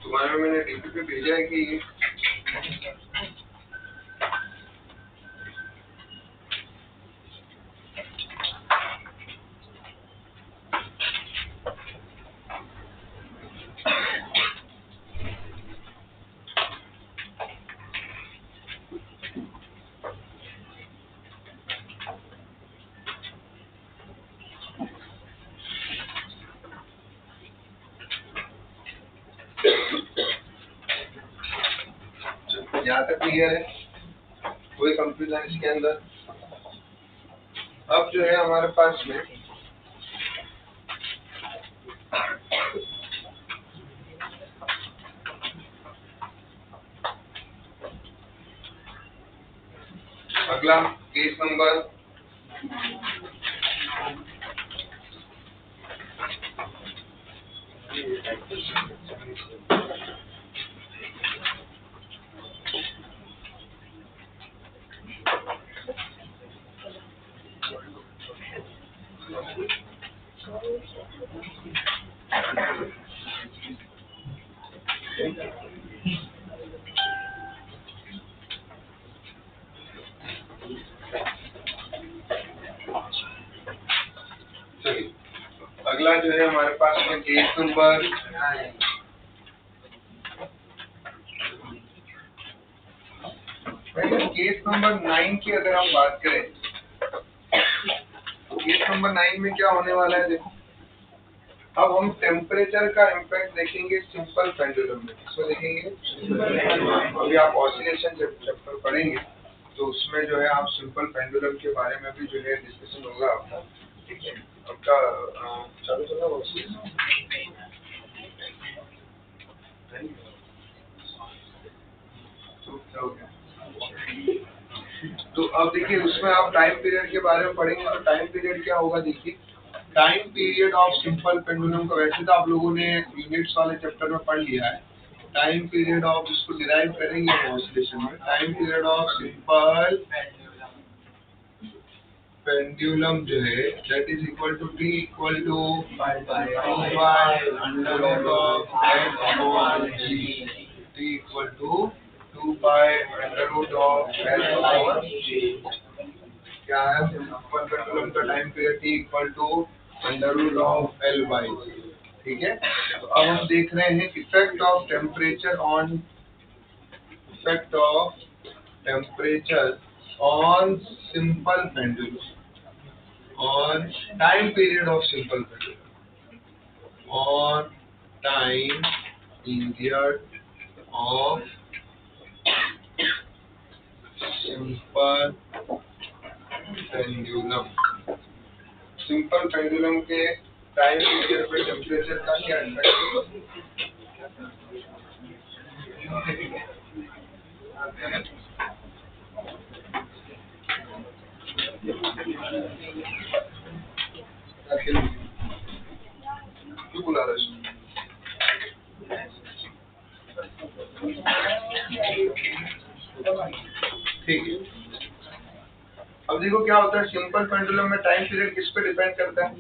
तुम्हारे मैंने डीपी पे भेजा है कि यहाँ तक क्लियर है, कोई कंफ्यूजन इसके अंदर। अब जो है हमारे पास में अगला केस नंबर अगला जो है हमारे पास में केस नंबर केस नंबर 9 की अगर हम बात करें, केस नंबर 9 में क्या होने वाला है देखो। अब हम टेम्परेचर का इम्पैक्ट देखेंगे सिंपल पेंडुलम में। इसमें देखेंगे अभी आप ऑसिलेशन चैप्टर पढ़ेंगे तो उसमें जो है आप सिंपल पेंडुलम के बारे में भी जो है डिस्कशन होगा आपका, ठीक है। आपका चालू चला तो अब देखिए उसमें आप टाइम पीरियड के बारे में पढ़ेंगे तो टाइम पीरियड क्या होगा देखिए। Time period of simple pendulum का वैसे तो आप लोगों ने यूनिट्स वाले चैप्टर में पढ़ लिया है। टाइम पीरियड ऑफ इसको डिराइव करेंगे ऑसिलेशन में। Time period of simple pendulum जो है that is equal to T equal to 2 T equal to 2 क्या है सिंपल पेंडुलम का time period T equal to √L/, ठीक है। तो अब हम देख रहे हैं effect of temperature on simple pendulum on time period of simple pendulum, on time period of simple pendulum। Simple pendulum के टाइम पीरियड पे टेम्परेचर का क्या इफेक्ट क्यों बुला रहे हो? ठीक है। अब देखो क्या होता है सिंपल पेंडुलम में टाइम पीरियड किस पे डिपेंड करता है?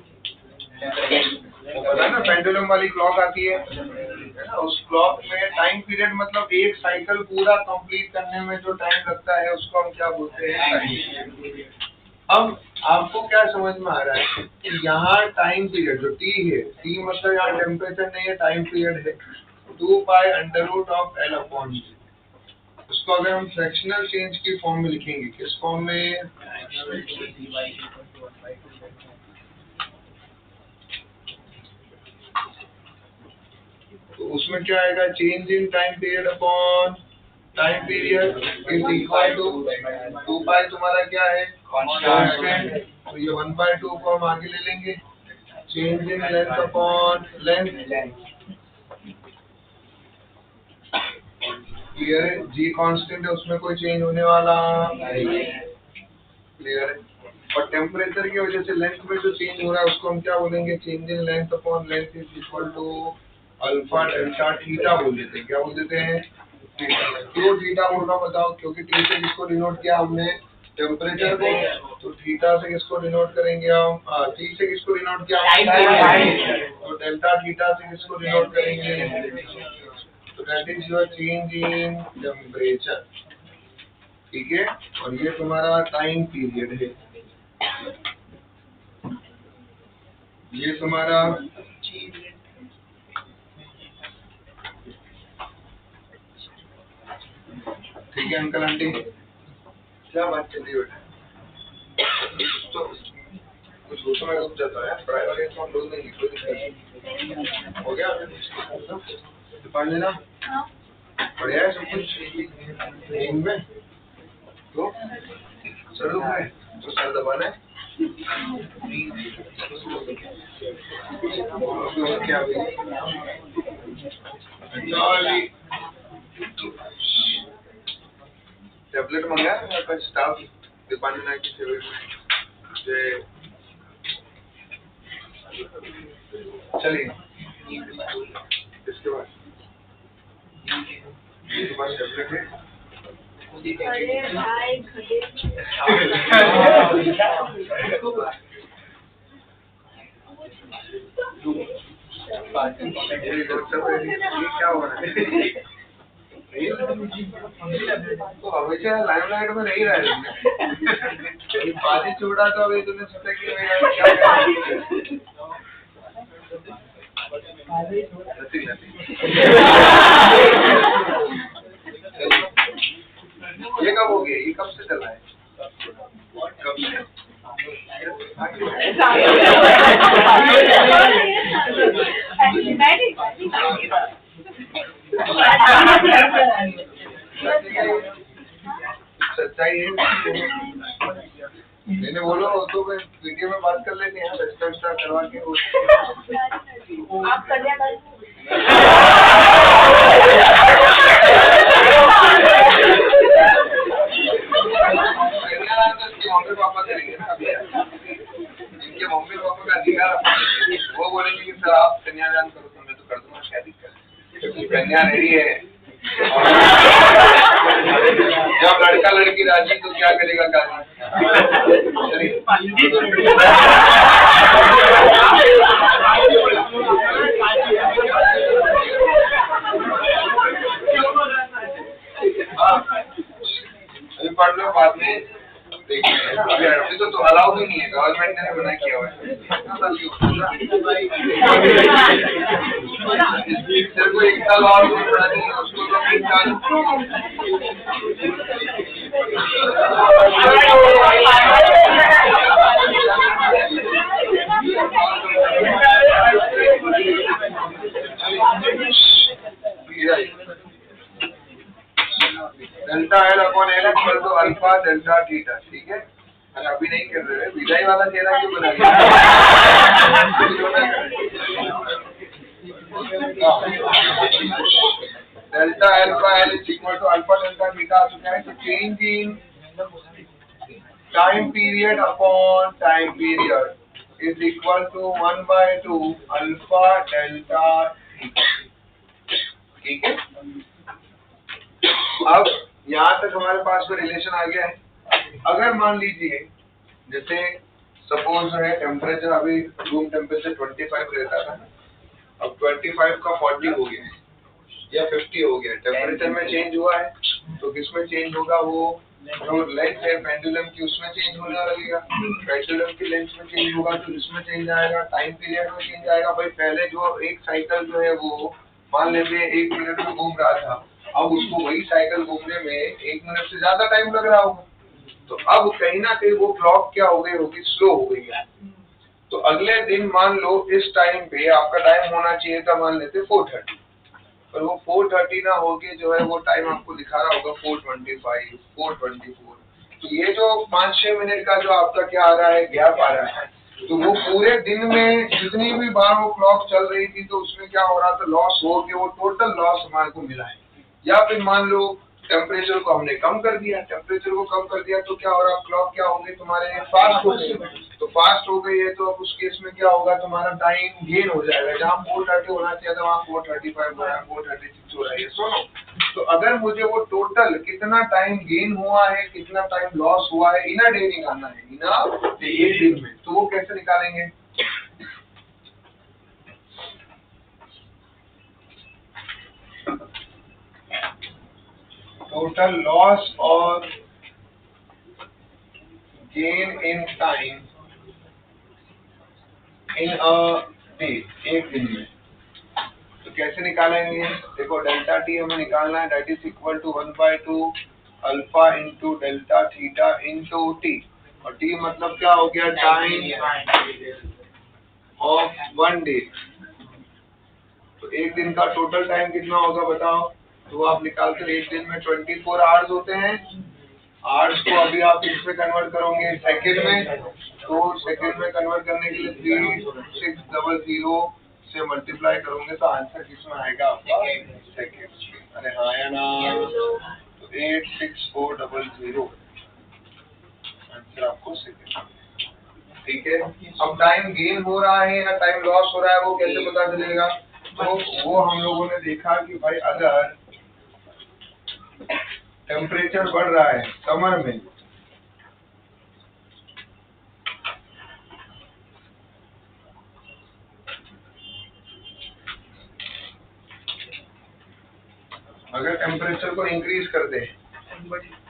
वो पता है ना, पेंडुलम वाली क्लॉक आती है ना, उस क्लॉक में टाइम पीरियड मतलब एक साइकिल पूरा कंप्लीट करने में जो टाइम लगता है उसको हम क्या बोलते हैं, टाइम पीरियड। अब आपको क्या समझ में आ रहा है कि यहाँ टाइम पीरियड जो टी है, टी मतलब यहाँ टेम्परेचर नहीं है, टाइम पीरियड है 2π√L/G। उसको अगर हम फ्रैक्शनल चेंज की फॉर्म में लिखेंगे, किस फॉर्म में? तो उसमें क्या आएगा, change in time period upon time period is equal to 2π तुम्हारा क्या है, कांस्टेंट। तो ये 1/2 को हम आगे ले लेंगे, change in length upon length. Clear है? जी कांस्टेंट है, उसमें कोई चेंज होने वाला नहीं। क्लियर है? और टेम्परेचर की वजह से लेंथ में जो चेंज हो रहा है उसको हम क्या बोलेंगे, change in length upon length is equal to alpha delta theta बोल देते हैं। क्या बोल देते हैं? क्यों थीटा बोल रहा हूँ बताओ? क्योंकि टी से किसको डिनोट किया हमने, टेम्परेचर को। तो थीटा से किसको डिनोट करेंगे हम, टी से किसको डिनोट किया, तो डेल्टा थीटा से किसको डिनोट करेंगे, तो that is your change in temperature, ठीक है। और ये तुम्हारा टाइम पीरियड है, ये तुम्हारा ठीक है अंकल आंटी, क्या बात चल रही है बेटा? तो कुछ सोचो में रुक जाता है, पढ़ाई वाले तो हम लोग नहीं, कोई दिक्कत नहीं। हो गया पढ़ लेना, बढ़िया है सब कुछ नींद में। तो सर दुख है तो सर दबाना है, क्या टैबलेट मंगाया आपका स्टाफ दीपांजना की सेवा में। चलिए इसके बाद टैबलेट है क्या हो रहा है? तो हमेशा लाइमलाइट में नहीं रहा है, बाजी छोड़ा तो अभी तुमने सोचा कि ये कब हो गया? ये कब से चला है? कब से? सच्चाई है, मैंने बोलो तो मैं वीडियो में बात कर लेते हैं, रेस्टोरेंट करवा के आप कन्या मम्मी पापा करेंगे ना अभी, इनके मम्मी पापा का अधिकार, वो बोलेंगे कि सर आप कन्यादान करो तो मैं तो कर दूंगा, क्या दिक्कत है, कन्या रेडी है। जब लड़का लड़की राजी तो क्या करेगा काजी? अभी पढ़ लो, बाद में देखिए, अभी तो अलाउ भी नहीं है, गवर्नमेंट ने मना किया हुआ है। सिर्फ को 1 साल और पढ़ा देंगे, उसको तो 3 साल। Delta L upon L equal to alpha delta theta, ठीक है। अरे अभी नहीं कर रहे, विदाई वाला चेहरा क्यों बना दिया? Delta alpha l is equal to alpha delta theta आ चुका है। तो change in time period upon time period is equal to 1/2 alpha delta theta, ठीक है। अब यहाँ तक हमारे पास में रिलेशन आ गया है। अगर मान लीजिए जैसे सपोज है टेम्परेचर, अभी रूम टेम्परेचर 25 रहता था, अब 25 का 40 हो गया या 50 हो गया, टेम्परेचर में चेंज हुआ है। तो किसमें चेंज होगा? वो जो लेंथ है पेंडुलम की उसमें चेंज होने लगेगा। पेंडुलम की लेंथ में चेंज होगा तो इसमें चेंज आएगा, टाइम पीरियड में चेंज आएगा। भाई पहले जो एक साइकिल जो है वो मान लेते 1 मिनट में घूम रहा था, अब उसको वही साइकिल घूमने में 1 मिनट से ज्यादा टाइम लग रहा होगा। तो अब कहीं ना कहीं वो क्लॉक क्या हो गई होगी? स्लो हो गई है। तो अगले दिन मान लो इस टाइम पे आपका टाइम होना चाहिए था, मान लेते 4:30, पर वो 4:30 ना होके जो है वो टाइम आपको दिखा रहा होगा 4:25, 4:24। तो ये जो 5-6 मिनट का जो आपका क्या आ रहा है, गैप आ रहा है, तो वो पूरे दिन में जितनी भी बार वो क्लॉक चल रही थी तो उसमें क्या हो रहा था? लॉस हो के वो टोटल लॉस हमारे को मिला है। या फिर मान लो टेम्परेचर को हमने कम कर दिया, टेम्परेचर को कम कर दिया तो क्या हो रहा? क्लॉक क्या हो गई तुम्हारे? फास्ट हो गई। तो फास्ट हो गई है तो अब उस केस में क्या होगा? तुम्हारा टाइम गेन हो जाएगा। जहाँ 4:30 होना चाहिए था वहाँ 4:35 हो रहा है, 4:36 हो रहा है। सुनो, तो अगर मुझे वो टोटल कितना टाइम गेन हुआ है, कितना टाइम लॉस हुआ है, इन अ डे निकालना है, इन अ एक दिन में। तो वो कैसे निकालेंगे? total loss or gain in time in a day, एक दिन में। तो कैसे निकालेंगे? देखो डेल्टा टी हमें निकालना है, that is equal to 1/2 alpha into delta theta into T, और टी मतलब क्या हो गया? Time of one day. तो एक दिन का टोटल टाइम कितना होगा बताओ? तो आप निकालते एक दिन में 24 आवर्स होते हैं। आवर्स को अभी आप इसमें कन्वर्ट करोगे सेकंड में, तो सेकंड में कन्वर्ट करने के लिए 3600 से मल्टीप्लाई करोगे तो आंसर किसमें आएगा आपका? सेकंड। अरे हाँ या ना? तो 86400 आंसर आपको सेकंड। ठीक है, अब टाइम गेन हो रहा है या टाइम लॉस हो रहा है वो कैसे पता चलेगा? तो वो हम लोगों ने देखा कि भाई अगर टेम्परेचर बढ़ रहा है समर में, अगर टेम्परेचर को इंक्रीज कर दे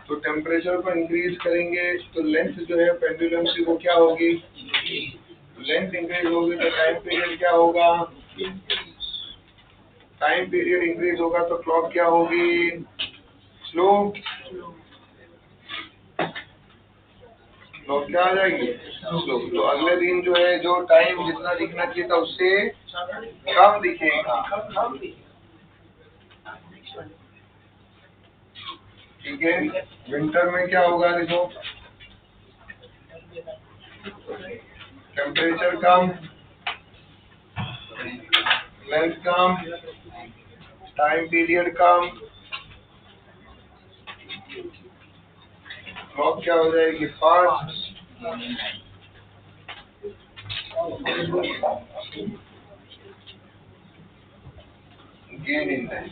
तो टेम्परेचर को इंक्रीज करेंगे तो लेंथ जो है पेंडुलम की वो क्या होगी? लेंथ इंक्रीज होगी तो टाइम पीरियड क्या होगा? टाइम पीरियड इंक्रीज होगा तो क्लॉक क्या होगी? स्लो। क्लॉक क्या आ जाएगी? स्लो। तो अगले दिन जो है जो टाइम जितना दिखना चाहिए था उससे कम दिखेगा। ठीक है, विंटर में क्या होगा? देखो टेम्परेचर कम, लेंथ कम, टाइम पीरियड कम, क्लॉक क्या हो जाएगी? फास्ट। Gain in time.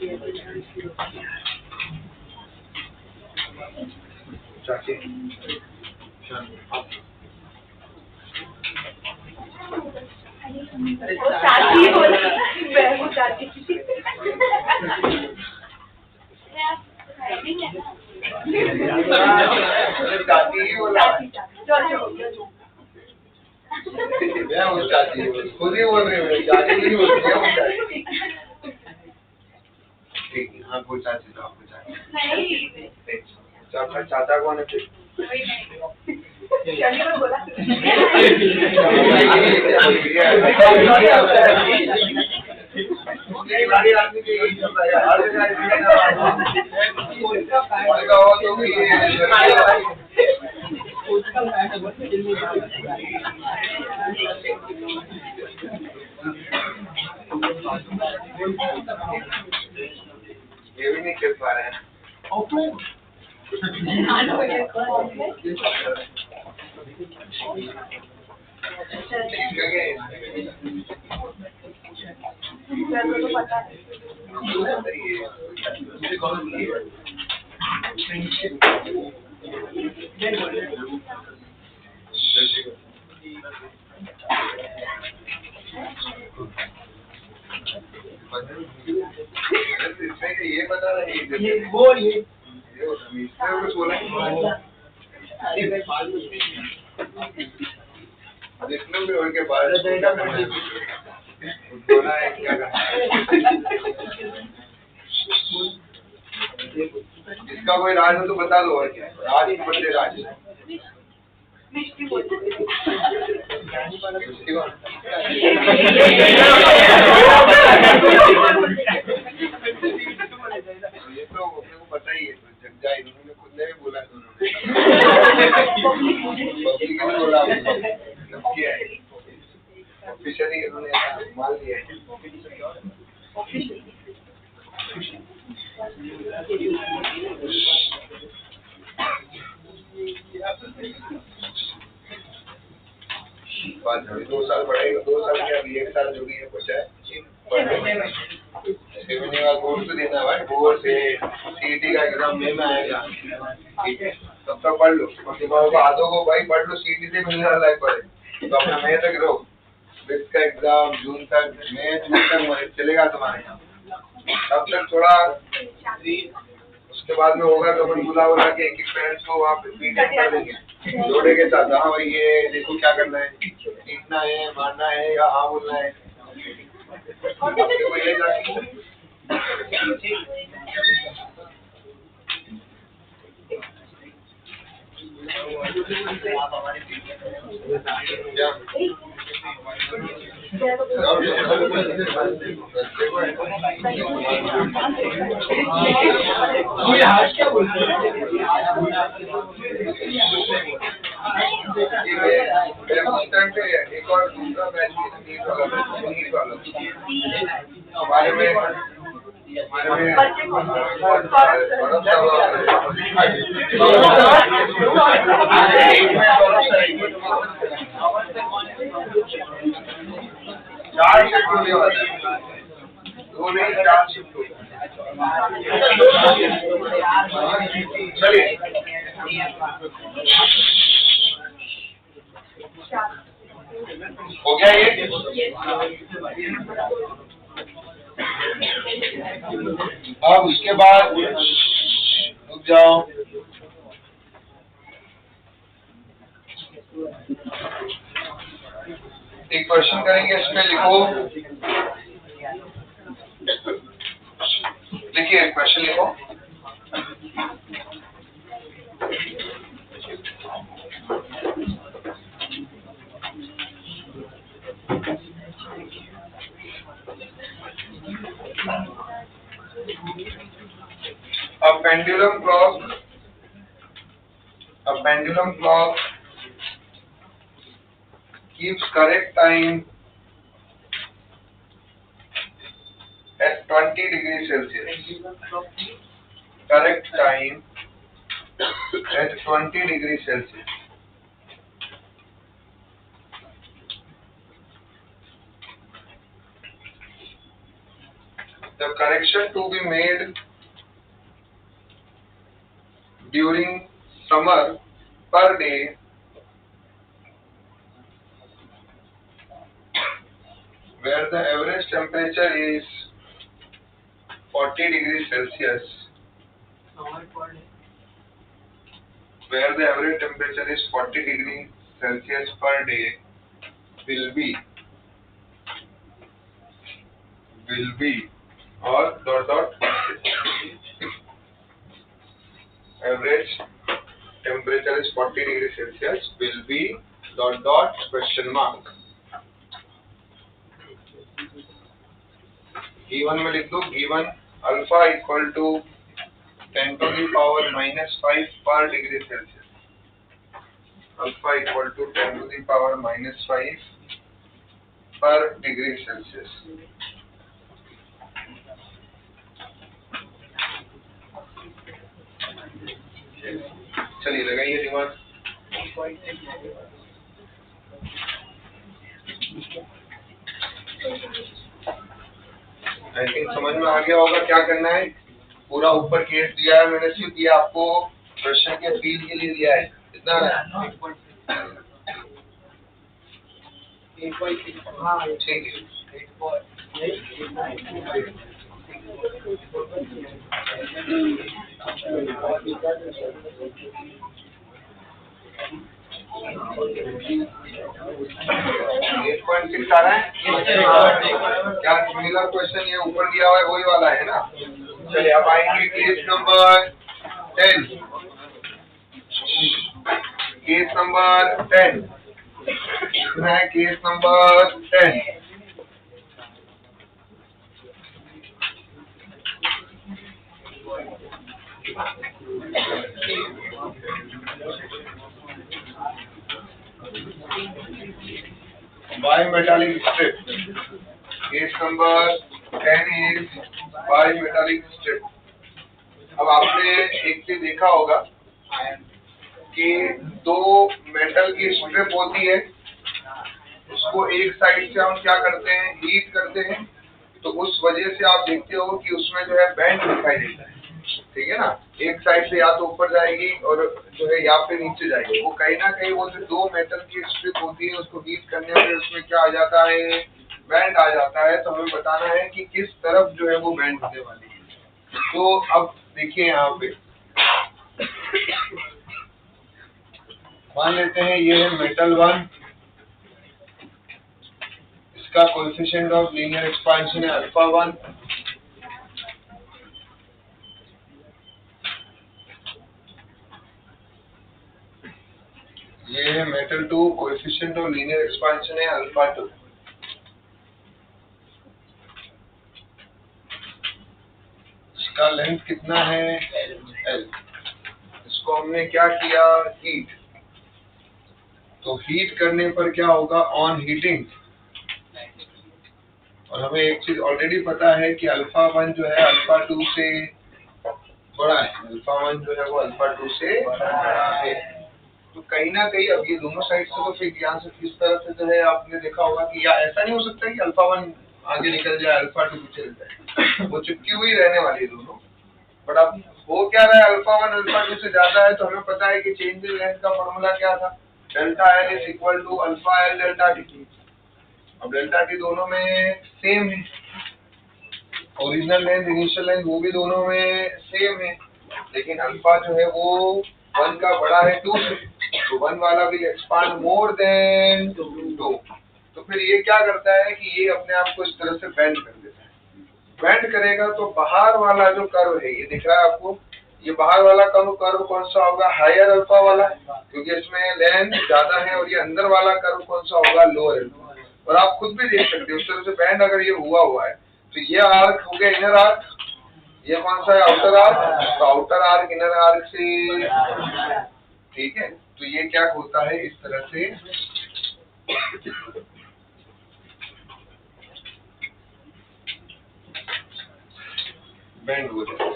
चाची चाची बोला, मैं चाची चाची ही बोला। मैं हूँ चाची, खुद ही बोल रही हूँ, चाची नहीं बोल रही हूँ। ठीक है, हाँ कोई चाची तो आपको चाची चाचा चाचा कौन है? बोला ये भी नहीं खेल पा रहे हैं। ये बता रहे हैं वो ये कुछ बोला जिसमें भी उनके बाद बोला है क्या करना है। इसका कोई राज हो तो बता दो। और क्या राज के बदले राज? मिष्टी बोलते ये तो अपने को पता ही है, जग जाए इन्होंने खुद ने भी बोला, दोनों ने पब्लिक ने बोला, किया है ऑफिशियली इन्होंने मान लिया है। बात 2 साल पढ़ाई, 2 साल क्या 1 साल जो भी है कुछ है बोर्ड से देना भाई, बोर्ड से सीईटी का एग्जाम में आएगा। ठीक है, तब तक पढ़ लो और तुम्हारे आधों को भाई पढ़ लो, सीईटी से मिलने वाला है पढ़े तो अपना मई तक रहो। विद का एग्जाम जून तक, मई जून तक चलेगा तुम्हारे यहाँ। तब तक थोड़ा उसके उसके बाद में होगा तो अपन बुला के एक पेरेंट्स को वहाँ पे मीटिंग कर देंगे, जोड़े के साथ। हाँ भाई ये देखो क्या करना है, पीटना है, मारना है या हाँ बोलना है, ये जाके क्या बोलते हैं एक और दूसरा मैच हमारे में चार शिफ्ट होने वाले हैं, दो नहीं 4 शिफ्ट हो। चलिए हो गया ये। अब उसके बाद रुक जाओ, एक क्वेश्चन करेंगे, इसमें लिखो, लिखिए क्वेश्चन लिखो। A pendulum clock keeps correct time at 20 degrees Celsius. Correct time at 20 degrees Celsius. The correction to be made during summer per day where the average temperature is 40 degrees Celsius, where the average temperature is 40 degrees Celsius per day will be or average temperature is 40 degrees Celsius will be ... question mark. Given में लिख दो, given alpha equal to 10 to the power minus 5 per degree Celsius. Alpha equal to 10 to the power minus 5 per degree Celsius. चलिए लगाइए दिमाग। I think समझ में आ गया होगा क्या करना है। पूरा ऊपर केस दिया है मैंने, सिर्फ ये आपको क्वेश्चन के फील के लिए दिया है। कितना है? ठीक है। आ रहा है क्या? सिमिलर क्वेश्चन ये ऊपर दिया हुआ है वही वाला है ना। चलिए अब आएंगे केस नंबर 10। केस नंबर 10 है, case number 10। Bimetallic strip. Case number 10 is bimetallic strip. अब आपने एक चीज देखा होगा कि दो मेटल की स्ट्रिप होती है, उसको एक साइड से हम क्या करते हैं, हीट करते हैं, तो उस वजह से आप देखते हो कि उसमें जो है बैंड दिखाई देता है। ठीक है ना, एक साइड से या तो ऊपर जाएगी और जो है यहाँ पे नीचे जाएगी। वो कहीं ना कहीं वो जो दो मेटल की स्ट्रिप होती है उसको हीट करने में उसमें क्या आ जाता है, बैंड आ जाता है। तो हमें बताना है कि किस तरफ जो है वो बैंड होने वाली है। तो अब देखिए यहाँ पे मान लेते हैं ये है मेटल 1, इसका कोएफिशिएंट ऑफ लीनियर एक्सपेंशन है अल्फा 1। ये है metal 2, coefficient of linear expansion है अल्फा 2। इसका लेंथ कितना है L। इसको हमने क्या किया, हीट। तो हीट करने पर क्या होगा, ऑन हीटिंग। और हमें एक चीज ऑलरेडी पता है कि अल्फा 1 जो है अल्फा 2 से बड़ा है। अल्फा 1 जो है वो अल्फा 2 से बड़ा है। तो कहीं ना कहीं अब ये दोनों साइड से तो फिर यहाँ से किस तरह से जो है आपने देखा होगा कि या ऐसा नहीं हो सकता कि अल्फा 1 आगे निकल जाए अल्फा 2 पीछे रह जाए, वो चिपकी हुई रहने वाली है दोनों। बट अब हो क्या रहा है, अल्फा 1 अल्फा 2 से ज्यादा है, तो हमें पता है कि चेंज इन लेंथ का फॉर्मूला क्या था, delta L is equal to alpha L delta T. अब डेल्टा टी दोनों में सेम है, ओरिजिनल लेंथ इनिशियल लेंथ वो भी दोनों में सेम है, लेकिन अल्फा जो है वो 1 का बड़ा है 2 से, तो 1 वाला विल एक्सपांड मोर देन 2। तो फिर ये क्या करता है कि ये अपने आप को इस तरह से बेंड कर देता है। बेंड करेगा तो बाहर वाला जो कर्व है, ये दिख रहा है आपको, ये बाहर वाला कर्व कौन सा होगा, हायर अल्फा वाला, क्योंकि इसमें लेंथ ज्यादा है। और ये अंदर वाला कर्व कौन सा होगा, लोअर अल्फा। और आप खुद भी देख सकते हो उस तरह से बेंड अगर ये हुआ है, तो ये आर्क हो गया इनर आर्क, ये कौन सा है, आउटर आर्क। तो आउटर आर्क इनर आर्क से, ठीक है। तो ये क्या होता है, इस तरह से बेंड हो जाता है।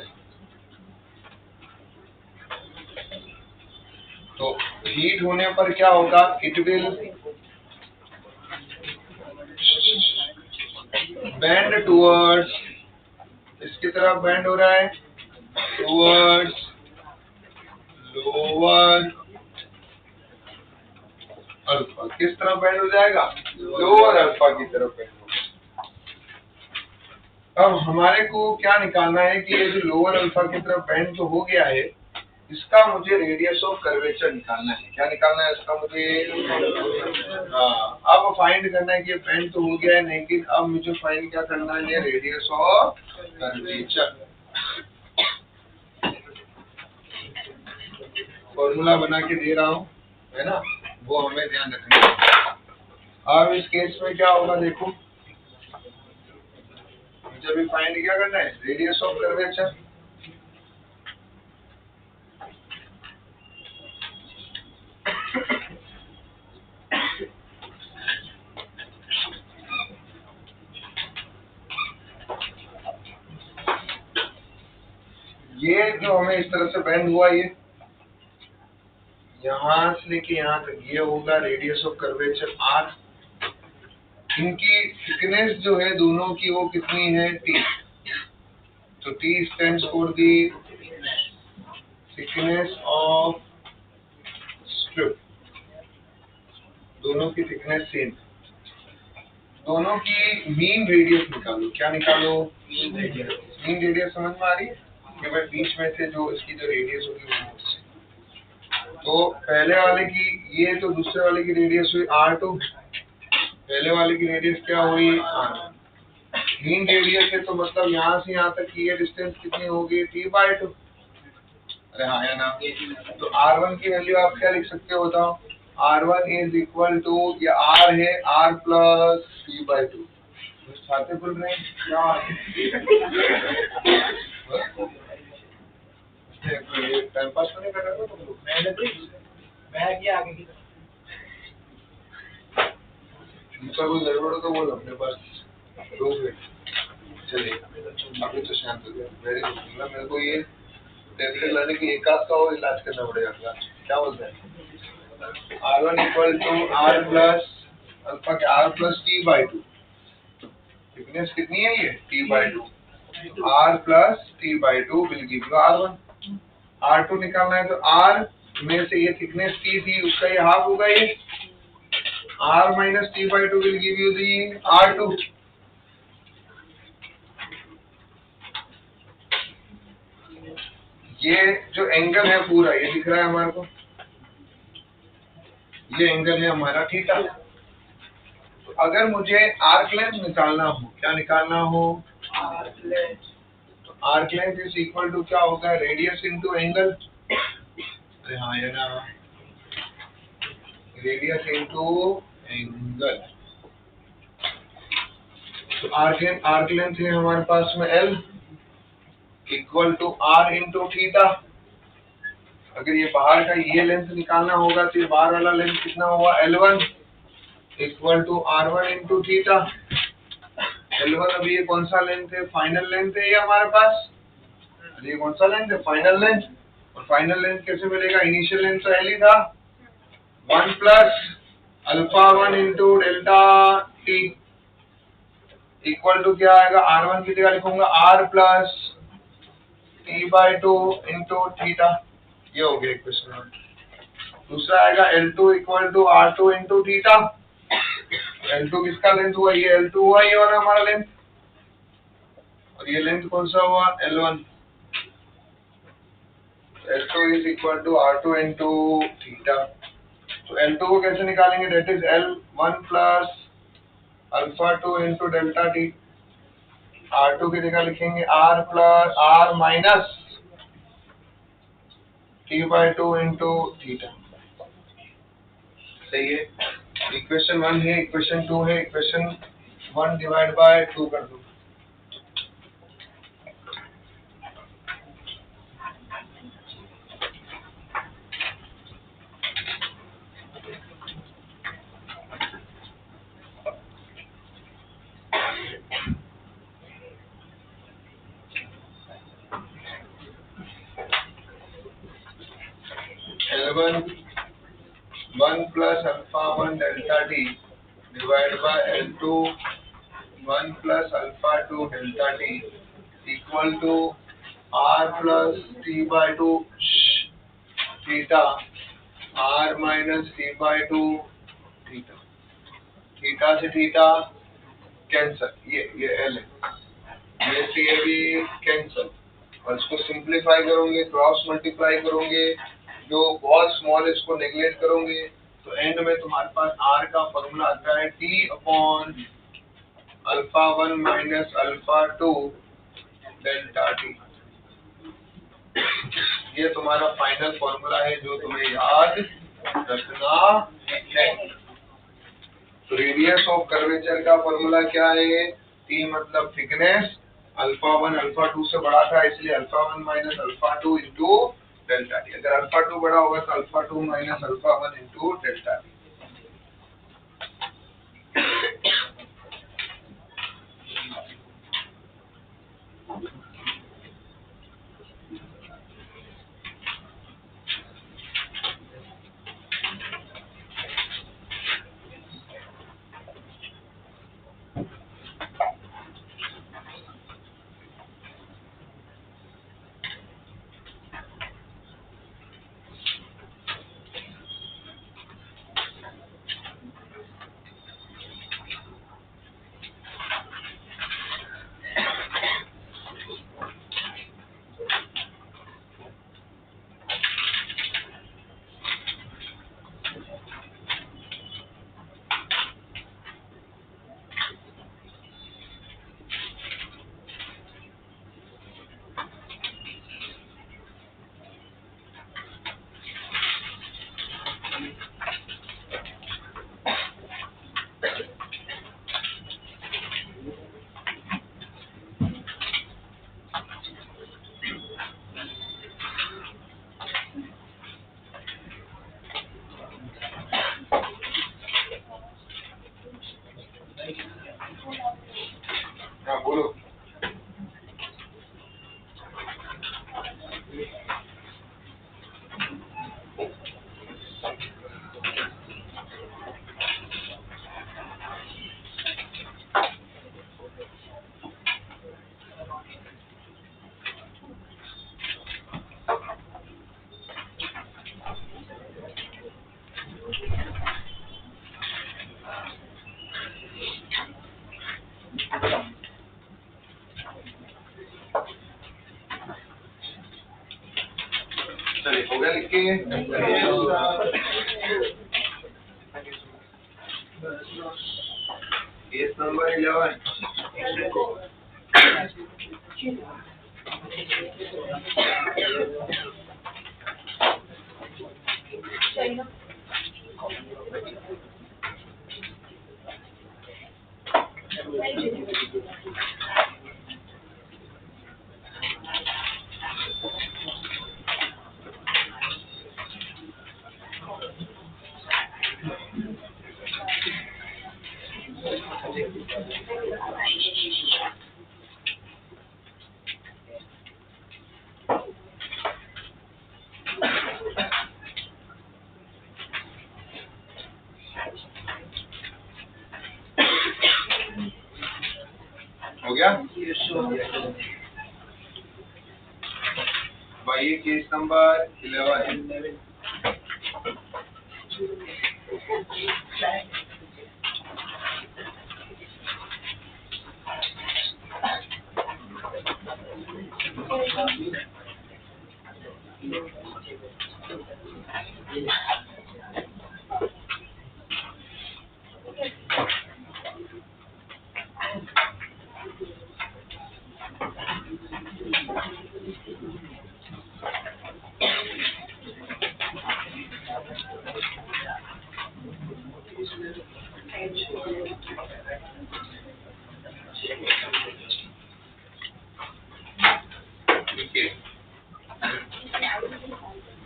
तो हीट होने पर क्या होगा, इट विल बेंड टुवर्ड्स, इसकी तरफ बेंड हो रहा है, टुवर्ड्स लोअर अल्फा। किस तरफ बेंड हो जाएगा, लोअर अल्फा की तरफ बेंड हो जाएगा। अब हमारे को क्या निकालना है कि ये जो लोअर अल्फा की तरफ बेंड तो हो गया है, इसका मुझे रेडियस ऑफ कर्वेचर निकालना है। क्या निकालना है इसका मुझे, अब फाइंड करना है कि बेंड तो हो गया है, लेकिन अब मुझे फाइंड क्या करना है, रेडियस ऑफ कर्वेचर। फॉर्मूला बना के दे रहा हूँ, है ना, वो हमें ध्यान रखना है। अब इस केस में क्या होगा, देखो मुझे भी फाइंड क्या करना है, रेडियस ऑफ कर्वेचर। ये जो हमें इस तरह से बेंड हुआ, ये यहाँ से लेके यहाँ तक, ये होगा रेडियस ऑफ कर्वेचर आर। इनकी थिकनेस जो है दोनों की वो कितनी है, टी। तो T stands for the thickness of strip. दोनों की थिकनेस सेम। दोनों की मीन रेडियस निकालो। क्या निकालो, मीन रेडियस समझ में आ रही है कि भाई बीच में से जो इसकी जो रेडियस होगी वो, तो पहले वाले की ये, तो दूसरे वाले की रेडियस हुई R2, पहले वाले की रेडियस क्या हुई R। मीन रेडियस है तो मतलब यहाँ से यहाँ तक की ये डिस्टेंस कितनी होगी, T/2। अरे हाँ या ना। तो R1 की वैल्यू आप क्या लिख सकते हो बताओ, R1 इज इक्वल टू, ये R है, R प्लस T/2। छाते खुल रहे हैं क्या, टाइम पास तो नहीं कर रहे हो तुम लोग, मैं क्या आगे की कोई गड़बड़ हो तो बोलो अपने पास लोग हैं। चलिए अभी तो शांत हो गया, वेरी गुड। मेरे को ये टेबलेट लाने की एक आध का और इलाज करना पड़ेगा। क्या बोलते हैं, R1 equal to R plus alpha के R प्लस T/2। थिकनेस कितनी है ये, T/2। R plus T/2 will give you R1। R2 निकालना है तो R में से ये थिकनेस T थी, उसका ये हाफ होगा, ये R minus T/2 will give you the R2। ये जो एंगल है पूरा ये दिख रहा है हमारे को, ये एंगल है हमारा थीटा। तो अगर मुझे आर्क लेंथ निकालना हो, क्या निकालना हो, आर्क लेंथ, तो arc length is equal to क्या होगा, रेडियस इनटू एंगल। अरे हाँ ये ना, रेडियस इनटू एंगल। तो आर्क लेंथ है हमारे पास में L equal to R into theta. अगर ये बाहर का ये लेंथ निकालना होगा तो ये बाहर वाला लेंथ कितना होगा, L1 equal to R1 into theta. L1 अभी ये कौन सा लेंथ है, फाइनल लेंथ है ये हमारे पास। ये कौन सा लेंथ है, फाइनल लेंथ। और फाइनल लेंथ कैसे मिलेगा, इनिशियल लेंथ तो L ही था, 1 plus alpha 1 into delta T equal to क्या आएगा, R1 की जगह लिखूंगा R plus T/2 into theta. ये हो गया इक्वेशन। दूसरा आएगा L2 equal to R2 into theta. L2 किसका लेंथ हुआ, ये L2 हुआ, ये वाला हमारा लेंथ। और ये लेंथ कौन सा हुआ, L1। L2 is equal to R2 into theta. तो L2 को कैसे निकालेंगे, that is L1 plus alpha 2 into delta T. R2 की जगह लिखेंगे R plus R minus T/2 into theta. सही है। इक्वेशन 1 है, इक्वेशन 2 है, इक्वेशन 1 डिवाइड बाय 2 कर दो। L1 1 plus alpha 1 delta T divide by L2 1 plus alpha 2 delta T equal to R plus T/2 theta R minus T/2 theta. Theta से theta cancel, ये L है, ये से ये भी कैंसल। और इसको सिंप्लीफाई करोगे, क्रॉस मल्टीप्लाई करोगे, जो बहुत स्मॉल है इसको नेग्लेक्ट करोगे, तो एंड में तुम्हारे पास R का फॉर्मूला आता है T upon alpha 1 minus alpha 2 delta T. ये तुम्हारा फाइनल फॉर्मूला है जो तुम्हें याद रखना है। तो रेडियस ऑफ कर्वेचर का फॉर्मूला क्या है, T मतलब थिकनेस, अल्फा 1 अल्फा 2 से बड़ा था इसलिए alpha 1 minus alpha 2 into delta T. अगर अल्फा 2 बड़ा होगा तो alpha 2 minus alpha 1 into delta T. चलिए हो गया लिख के केस नंबर 11 हो गया भाई case number 11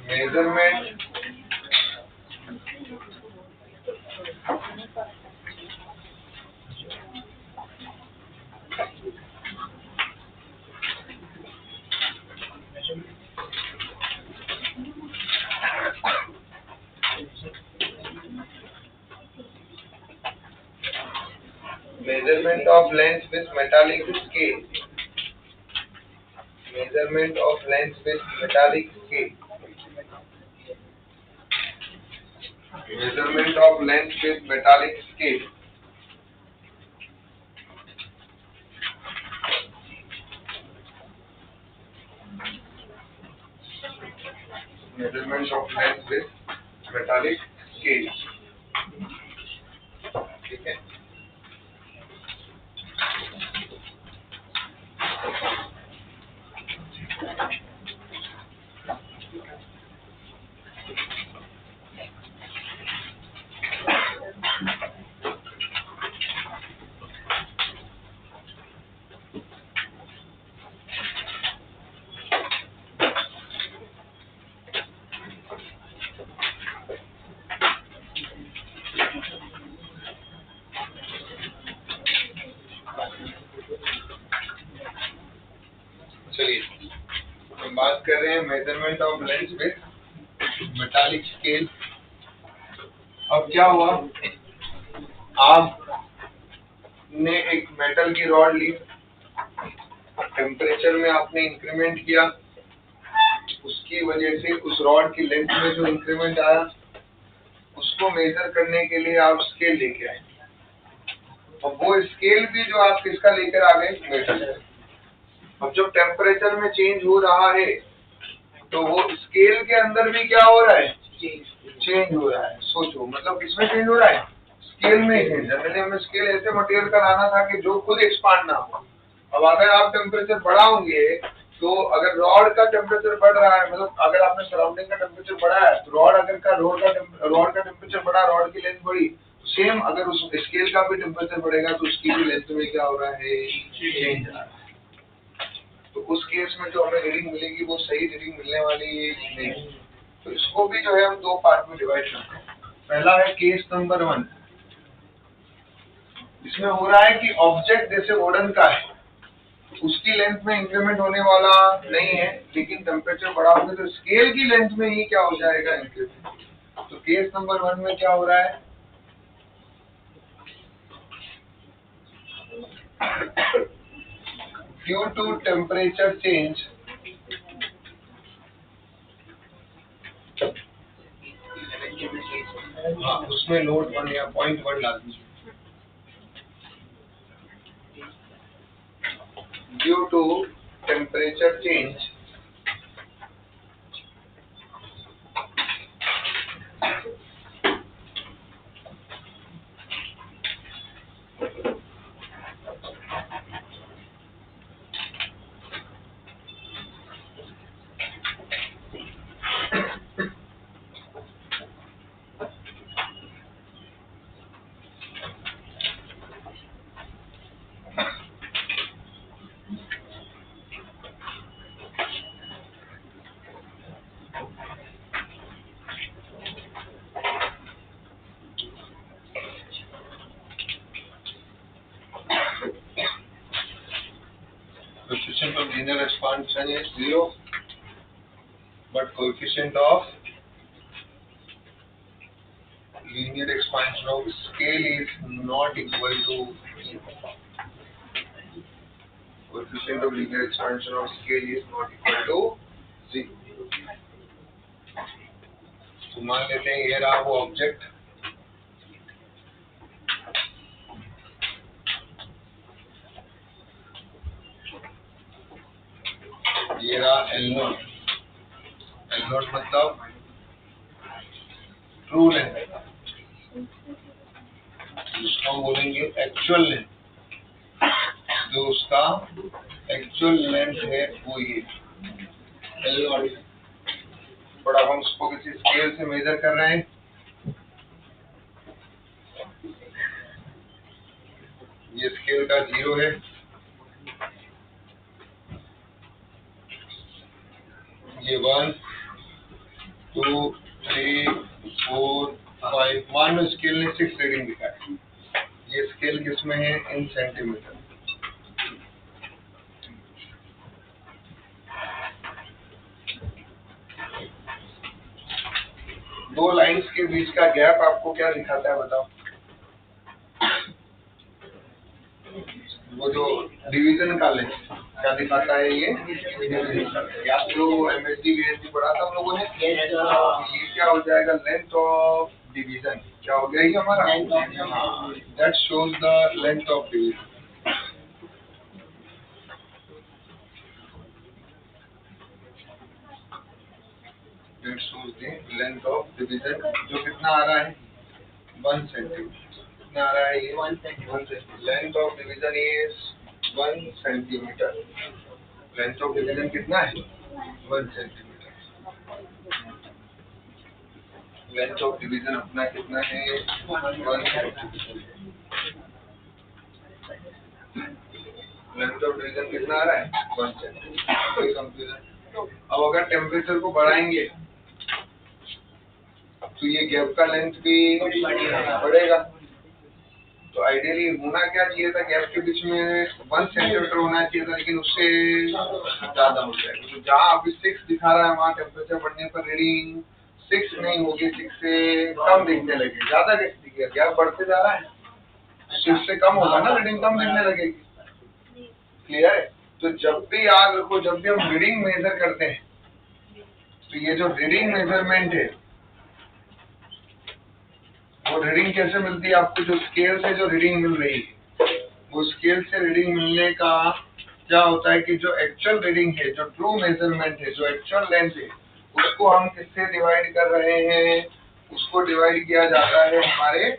measurement measurement of length with metallic scale. Measurement of length with metallic scale. Measurement of length with metallic scale. Measurement of length with metallic scale. ठीक है. चलिए हम बात कर रहे हैं measurement of length with metallic scale. अब क्या हुआ, आपने एक मेटल की रॉड ली, टेम्परेचर में आपने इंक्रीमेंट किया, उसकी वजह से उस रॉड की लेंथ में जो इंक्रीमेंट आया उसको मेजर करने के लिए आप स्केल लेके आए. और वो स्केल भी जो आप किसका लेकर आ गए, मेटल. अब जब टेम्परेचर में चेंज हो रहा है तो वो स्केल के अंदर भी क्या हो रहा है, चेंज हो रहा है. सोचो, मतलब किसमें चेंज हो रहा है, स्केल में चेंज. जनरली हमें स्केल ऐसे मटेरियल का लाना था कि जो खुद एक्सपांड ना हो. अब अगर आप टेम्परेचर बढ़ाओगे तो अगर रॉड का टेम्परेचर बढ़ रहा है, मतलब अगर आपने सराउंडिंग का टेम्परेचर बढ़ाया है तो रॉड का टेम्परेचर बढ़ा, रॉड की लेंथ बढ़ी, सेम अगर उस स्केल का भी टेम्परेचर बढ़ेगा तो उसकी भी लेंथ में क्या हो रहा है, चेंज आ रहा है. तो उस केस में जो हमें रीडिंग मिलेगी वो सही रीडिंग मिलने वाली नहीं. तो इसको भी जो है हम दो पार्ट में डिवाइड करते हैं. पहला है केस नंबर 1. इसमें हो रहा है कि ऑब्जेक्ट जैसे वुडन का है, उसकी लेंथ में इंक्रीमेंट होने वाला नहीं है, लेकिन टेम्परेचर बढ़ाओगे तो स्केल की लेंथ में ही क्या हो जाएगा, इंक्रीमेंट. तो केस नंबर 1 में क्या हो रहा है, ड्यू टू टेम्परेचर चेंज उसमें नोट 1 या पॉइंट 1 डाल दीजिए. Due to temperature change linear expansion is 0, but coefficient of linear expansion of scale is not equal to 0. Coefficient of linear expansion of scale is not equal to 0. तो मान लेते हैं ये रहा वो ऑब्जेक्ट, ये रहा L0. L0 मतलब ट्रू लेंथ, जिसको हम बोलेंगे एक्चुअल लेंथ, जो उसका एक्चुअल लेंथ है वो ये L0. बट अब हम उसको किसी स्केल से मेजर कर रहे हैं, ये स्केल का 0 है, ये 1 2 3 4 5, मान लो स्केल ने 6 रीडिंग दिखाया, ये स्केल किसमें है? इन सेंटीमीटर। दो लाइंस के बीच का गैप आपको क्या दिखाता है बताओ? वो जो डिवीजन का लेंथ क्या दिखाता है? ये या जो MSD VSD पढ़ा था हम लोगों ने, ये क्या हो जाएगा? Length of division. क्या हो गया ये हमारा? That shows the length of division. That shows the length of division, जो कितना आ रहा है? 1 सेंटीमीटर। कितना आ रहा है ये? 1 centimetre. Length of division is 1 centimetre. Length of division कितना है? 1 सेंटीमीटर। लेंथ ऑफ डिवीजन अपना कितना है? 1 सेंटीमीटर। लेंथ ऑफ डिवीजन कितना आ रहा है? 1 सेंटीमीटर। कोई कंफ्यूजन? अब अगर टेम्परेचर को बढ़ाएंगे तो ये गैप का लेंथ भी बढ़ेगा। तो आइडियली होना क्या चाहिए था? गैप के बीच में 1 सेंटीमीटर होना चाहिए था, लेकिन उससे ज्यादा हो जाएगा। तो जहाँ अभी 6 दिखा रहा है, वहाँ टेम्परेचर बढ़ने पर रीडिंग 6 नहीं होगी, 6 से कम दिखने लगेगी। ज्यादा कैसे दिखेगा? गैप बढ़ते जा रहा है, 6 से कम होगा ना, रीडिंग कम दिखने लगेगी। क्लियर है? तो जब भी याद रखो, जब भी हम रीडिंग मेजर करते हैं, तो ये जो रीडिंग मेजरमेंट है, वो रीडिंग कैसे मिलती है आपको? जो स्केल से जो रीडिंग मिल रही है, वो स्केल से रीडिंग मिलने का क्या होता है कि जो एक्चुअल रीडिंग है, जो ट्रू मेजरमेंट है, जो एक्चुअल लेंथ है, उसको हम किससे डिवाइड कर रहे हैं? उसको डिवाइड किया जाता है हमारे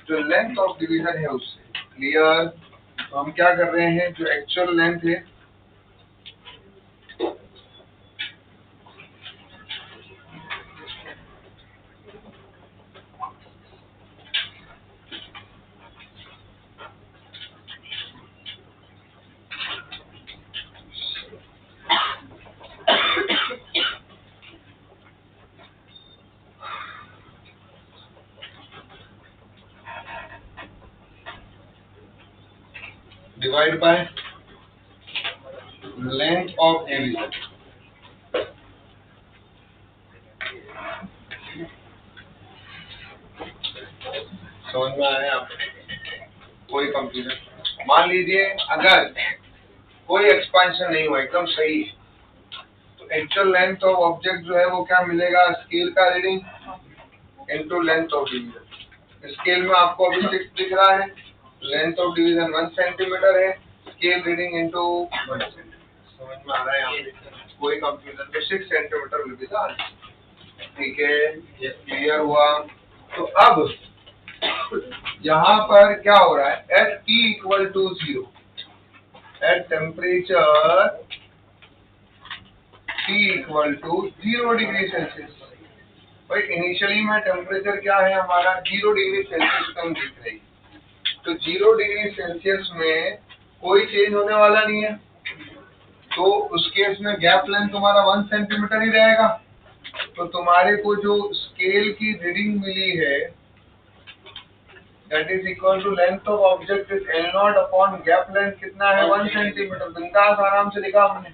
जो लेंथ ऑफ डिवीजन है उससे। क्लियर? तो हम क्या कर रहे हैं? जो एक्चुअल लेंथ है, divide by length of division. समझ में आया आपको? कोई कंफ्यूजन? मान लीजिए अगर कोई एक्सपेंशन नहीं हुआ, एकदम सही है, तो एक्चुअल लेंथ ऑफ ऑब्जेक्ट जो है वो क्या मिलेगा? स्केल का reading into length of division. Scale में आपको अभी 6 दिख रहा है, लेंथ ऑफ डिवीजन 1 सेंटीमीटर है, स्केल रीडिंग इनटू 1 सेंटीमीटर। समझ में आ रहा है यहाँ पे? कोई कंफ्यूजन? तो 6 centimetre will be the answer. ठीक है, क्लियर हुआ? तो अब यहाँ पर क्या हो रहा है? At T equal to 0, at temperature T equal to 0 degree Celsius. भाई इनिशियली में टेम्परेचर क्या है हमारा? 0 डिग्री सेल्सियस कम दिख रही है। तो 0 डिग्री सेल्सियस में कोई चेंज होने वाला नहीं है, तो उस केस में गैप लेंथ तुम्हारा 1 सेंटीमीटर ही रहेगा। तो तुम्हारे को जो स्केल की रीडिंग मिली है, that is equal to length of object is L naught upon gap length कितना है 1 सेंटीमीटर। बिंदास आराम से लिखा हमने।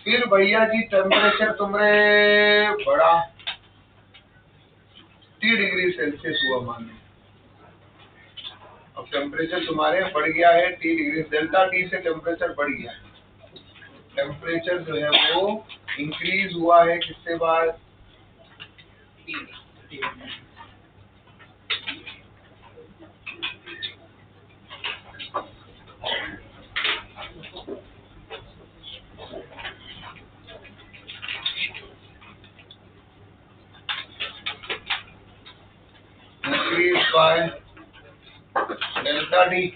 फिर भैया जी टेम्परेचर तुम्हारे बड़ा 30 डिग्री सेल्सियस हुआ मान लो। अब टेम्परेचर तुम्हारे बढ़ गया है 30 डिग्री, डेल्टा टी से टेम्परेचर बढ़ गया है। टेम्परेचर जो है वो इंक्रीज हुआ है किससे बाद? Increase by delta T.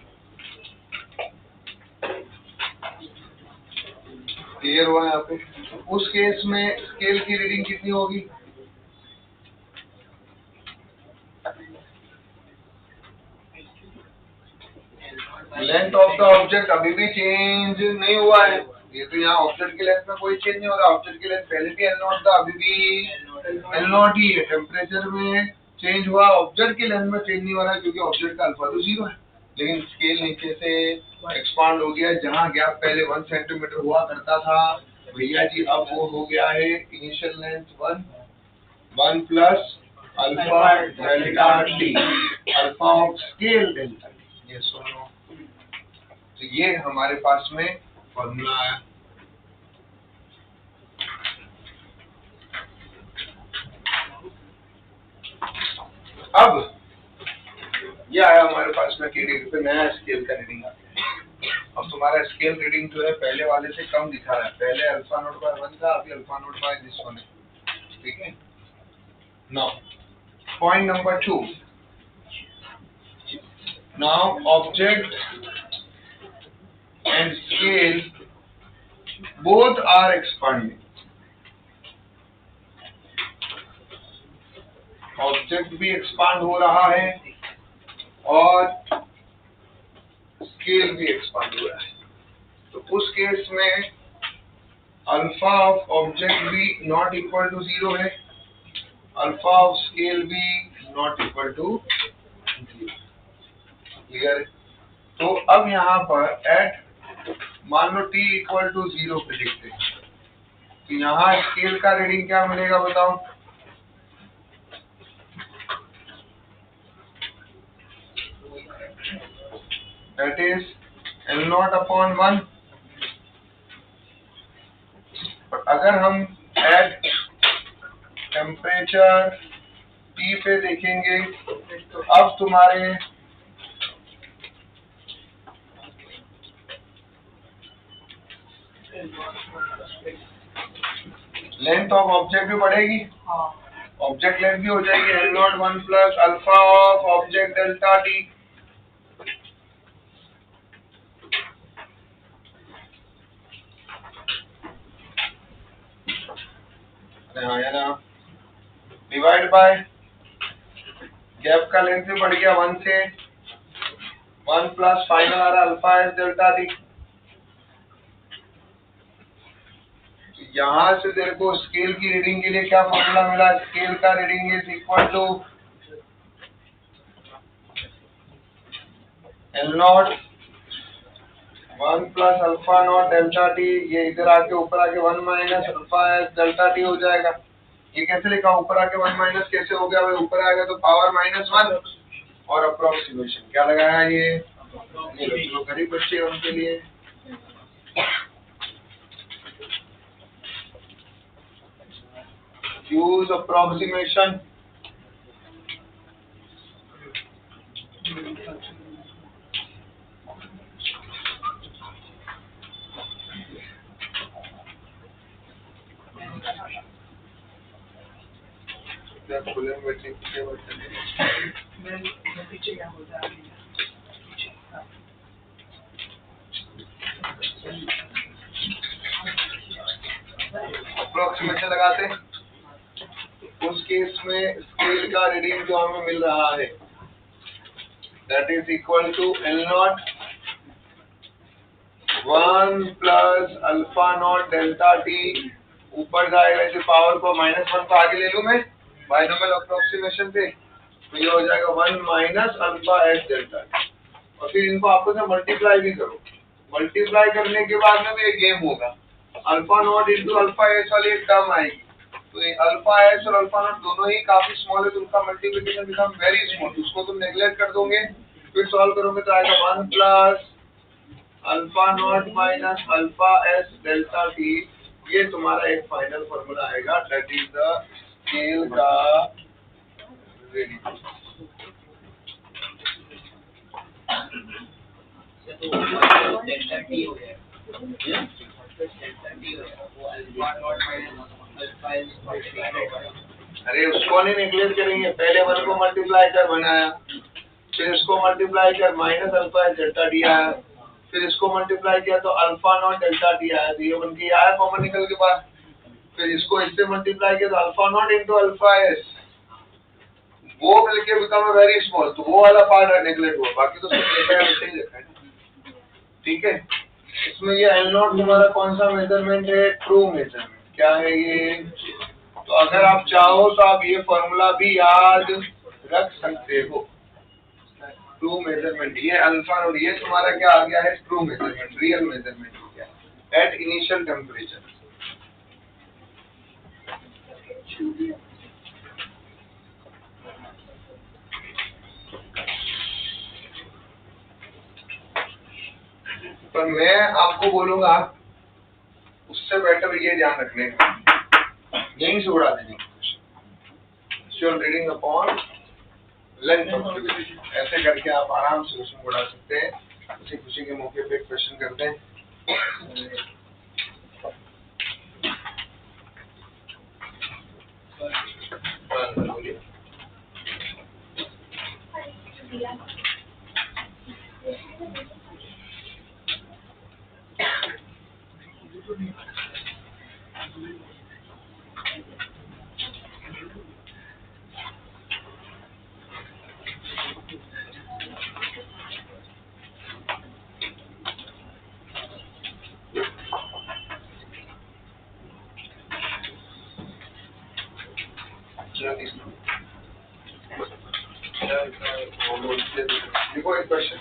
Clear हुआ यहाँ पे? उस केस में स्केल की रीडिंग कितनी होगी? लेंथ ऑफ द ऑब्जेक्ट अभी भी चेंज नहीं हुआ है। ये तो यहाँ ऑब्जेक्ट की लेंथ में कोई चेंज नहीं हो रहा। ऑब्जेक्ट की लेंथ पहले भी एल नॉट था, अभी भी एल नॉट ही है। टेम्परेचर में चेंज हुआ, ऑब्जेक्ट की लेंथ में चेंज नहीं हो रहा है क्योंकि ऑब्जेक्ट का अल्फा तो 0 है। लेकिन स्केल नीचे से एक्सपांड हो गया। जहाँ गैप पहले 1 सेंटीमीटर हुआ करता था भैया जी, अब वो हो गया है initial length 1 plus alpha delta T, alpha of scale delta T. ये सुनो, तो ये हमारे पास में फॉर्मूला आया। अब ये आया हमारे पास में टीडी पे नया स्केल का रीडिंग आ गया। अब तुम्हारा स्केल रीडिंग जो है पहले वाले से कम दिखा रहा है। पहले अल्फा नोट बाय 1 था, अभी alpha naught by this one है। ठीक है। Now point number 2। Now object and scale both are expanding. Object भी एक्सपांड हो रहा है और स्केल भी एक्सपांड हो रहा है। तो उस केस में अल्फा ऑफ ऑब्जेक्ट भी नॉट इक्वल टू 0 है, अल्फा ऑफ स्केल भी नॉट इक्वल टू 0। क्लियर है? तो अब यहाँ पर एट मान लो t इक्वल टू 0 पे लिखते हैं, तो यहाँ स्केल का रीडिंग क्या मिलेगा बताओ? That is L not upon 1। और अगर हम एट टेम्परेचर T पे देखेंगे तो अब तुम्हारे लेंथ ऑफ ऑब्जेक्ट भी बढ़ेगी, ऑब्जेक्ट लेंथ भी हो जाएगी L naught 1 plus alpha of object delta T. Divide bye gap का लेंथ भी बढ़ गया 1 से 1 प्लस फाइनल आ रहा अल्फा एस डेल्टा टी। यहाँ से तेरे को स्केल की रीडिंग के लिए क्या फॉर्मूला मिला? स्केल का reading is equal to L naught 1 plus alpha naught delta T. ये इधर आके ऊपर आके 1 minus alpha S delta T हो जाएगा। ये कैसे लिखा? ऊपर आके 1 माइनस कैसे हो गया? भाई ऊपर आएगा तो पावर -1 और अप्रोक्सीमेशन क्या लगाया? ये जो गरीब बच्चे हैं उनके लिए use approximation। खुले में बैठे पीछे क्या होता है? अप्रोक्सीमेशन लगाते उस केस में स्केल का रीडिंग जो हमें मिल रहा है that is equal to L naught 1 plus alpha naught delta T. ऊपर जाएगा इसे पावर को -1 को आगे ले लूं मैं बाइनोमियल अप्रोक्सीमेशन से, तो ये हो जाएगा 1 minus alpha S delta T, और फिर इनको आपको से मल्टीप्लाई भी करो। मल्टीप्लाई करने के बाद में भी एक गेम होगा, alpha not into alpha S वाली एक टर्म आएगी। तो ये अल्फा एस और अल्फा नॉट दोनों ही काफी स्मॉल है, तो उनका मल्टीप्लिकेशन बिकम वेरी स्मॉल, उसको तुम नेग्लेक्ट कर दोगे। फिर सॉल्व करोगे तो आएगा 1 plus alpha not minus alpha S delta T. ये तुम्हारा एक फाइनल फॉर्मूला आएगा, दैट इज द स्केल का रेडियस। डेल्टा टी हो गया, डेल्टा टी हो गया, वो alpha not minus alpha S multiply होगा। अरे उसको नहीं नेग्लेक्ट करेंगे, पहले 1 को मल्टीप्लाई कर बनाया, फिर इसको मल्टीप्लाई कर minus alpha S delta T आया, फिर इसको मल्टीप्लाई किया तो अल्फा नॉट डेल्टा टी आया, तो ये बन के आया कॉमन निकल के बाद। फिर इसको इससे मल्टीप्लाई किया तो alpha not into alpha S, वो मिलके बिकम वेरी स्मॉल, तो वो वाला पार्ट नेग्लेक्ट हुआ, बाकी तो सब देखा है, वैसे ही देखा है। ठीक है, इसमें ये एल नॉट तुम्हारा कौन सा मेजरमेंट है? True measurement. क्या है ये? तो अगर आप चाहो तो आप ये फॉर्मूला भी याद रख सकते हो। ट्रू मेजरमेंट, ये अल्फा नॉट, ये तुम्हारा क्या आ गया है? ट्रू मेजरमेंट, रियल मेजरमेंट हो गया एट इनिशियल टेम्परेचर। पर मैं आपको बोलूंगा उससे बेटर ये ध्यान रखने का, यहीं से उड़ा देने की रीडिंग अपॉन लेंथ ऑफ ट्यूबिलिटी, ऐसे करके आप आराम से उसमें उड़ा सकते हैं। खुशी खुशी के मौके पे एक क्वेश्चन करते हैं। बोलिए। देखो एक क्वेश्चन,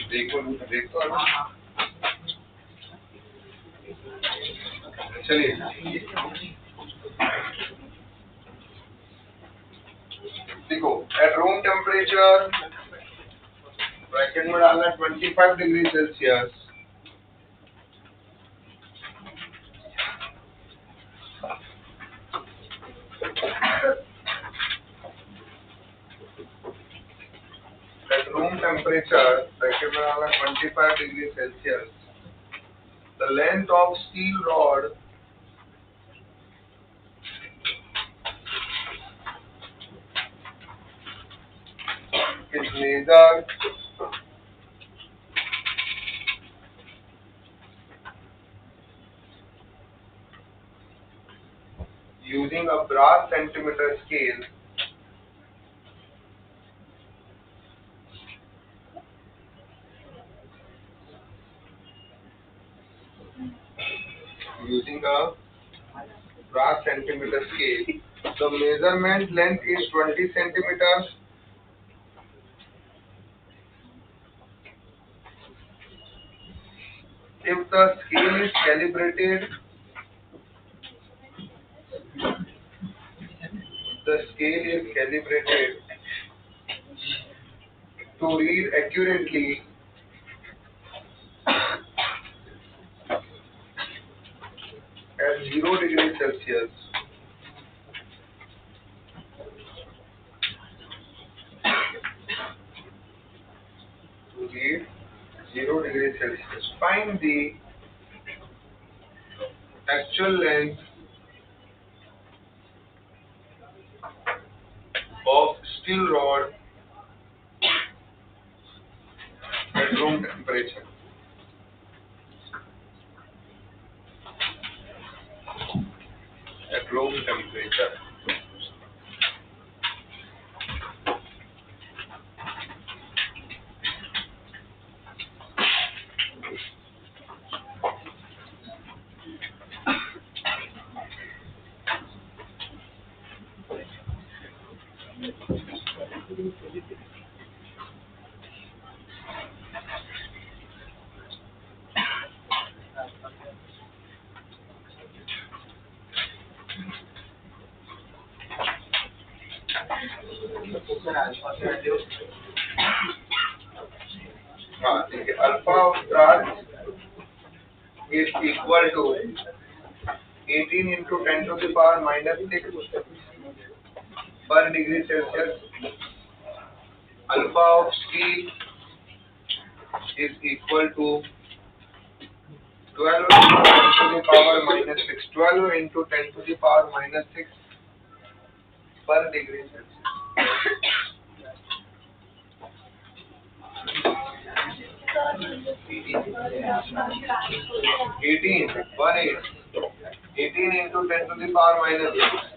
देखो देखो चलिए। देखो एट रूम टेम्परेचर ब्रैकेट में डालना 25 degree Celsius, at room temperature bracket में डालना 25 degree Celsius, the length of steel rod is measured using a brass centimeter scale using a brass centimeter scale. The measurement length is 20 centimeters. If the scale is calibrated, to read accurately at 0 degrees Celsius. To read 0 degree Celsius. Find the actual length of steel rod at room temperature. At room temperature. Sir alpha की value हाँ देखिए alpha of drag is equal to 18 into 10 to the power minus 6 per degree Celsius. Alpha of steel is equal to 12 into 10 to the power minus 6. 12 into 10 to the power minus 6 per degree Celsius. 18 into 10 to the power minus 6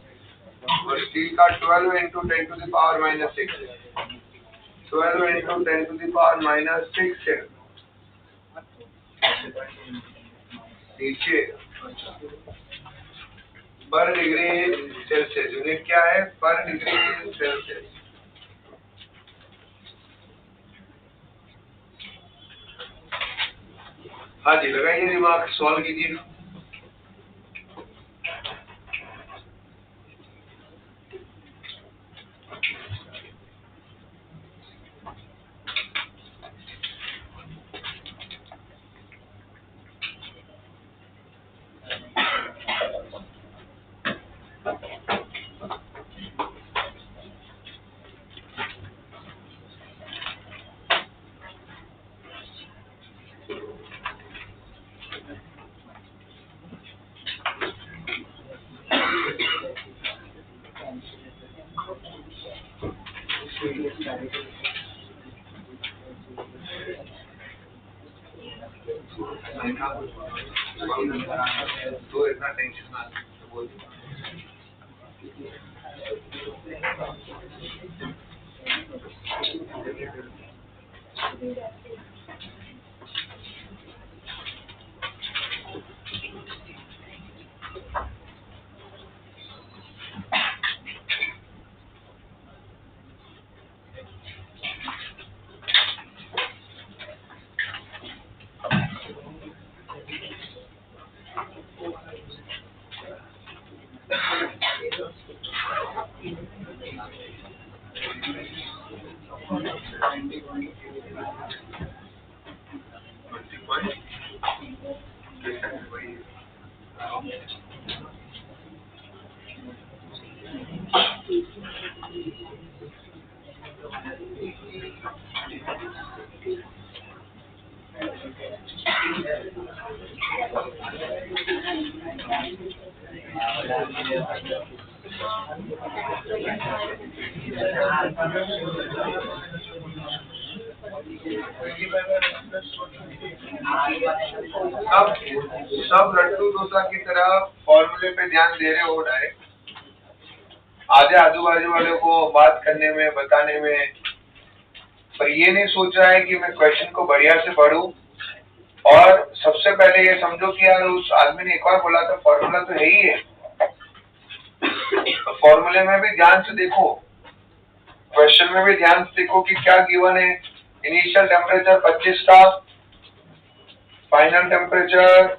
और steel का 12 into 10 to the power minus 6 12 into 10 to the power minus 6 है नीचे पर degree Celsius unit क्या है पर degree Celsius हाँ जी लगाइए दिमाग सॉल्व कीजिए तो इतना टेंशन ना बोल सब लड्डू डोसा की तरह फॉर्मूले पे ध्यान दे रहे हो डायरेक्ट आधे आजू बाजू वालों को बात करने में बताने में पर ये नहीं सोच रहा है कि मैं क्वेश्चन को बढ़िया से पढूं और सबसे पहले ये समझो कि यार उस आदमी ने एक बार बोला था फॉर्मूला तो है ही है फॉर्मूले में भी ध्यान से देखो क्वेश्चन में भी ध्यान से देखो कि क्या गिवन है इनिशियल टेम्परेचर 25 था फाइनल टेम्परेचर